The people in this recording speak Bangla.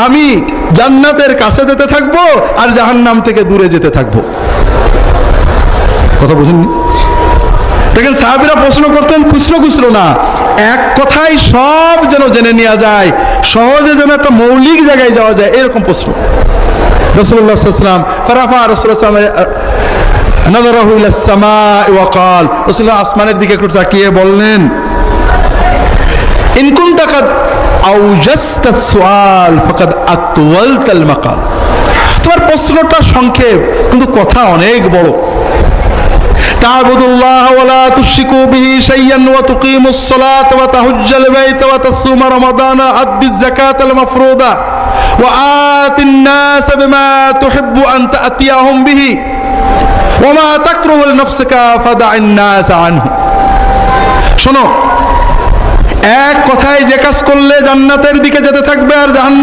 আমি জান্নাতের কাছে যেতে থাকবো আর জাহান্নাম থেকে দূরে যেতে থাকবো। কথা বুঝেননি? দেখেন সাহাবীরা প্রশ্ন করতেন খুচরো খুচরো না, এক কথায় সব যেন জেনে নেওয়া যায়, সহজে যেন একটা মৌলিক জায়গায় যাওয়া যায়, এরকম প্রশ্ন। রাসূলুল্লাহ সাল্লাল্লাহু আলাইহি ওয়াসাল্লাম ফারাফা রাসূলুল্লাহ নাযারাহু ইলাস সামাই ওয়া ক্বাল, রাসূলুল্লাহ আসমানের দিকে একটু তাকিয়ে বললেন, ইন কুনতা কাদ আওজাসতা সুআল ফাকাদ আতওয়ালতাল মাকাল। তোমার প্রশ্নটা সংক্ষেপ কিন্তু কথা অনেক বড়। তা'বুদুল্লাহ ওয়া লা তুশরিকু বিহি শাইয়ান ওয়া তুকিমুস সালাতা ওয়া তাহুজ্জাল বাইতা ওয়া তাসুমা রমাদানা আদ্দিজ যাকাতাল মাফরুদা ওয়া আতিন নাস বিমা তুহিব্বু আন তা'তিয়াহুম বিহি ওয়া মা তাকরাহু লিনাফসিকা ফাদা'ন নাস আনহু। শোনো, এক কথায় যে কাজ করলে জান্নাতের দিকে যেতে থাকবে আর জাহান্নাম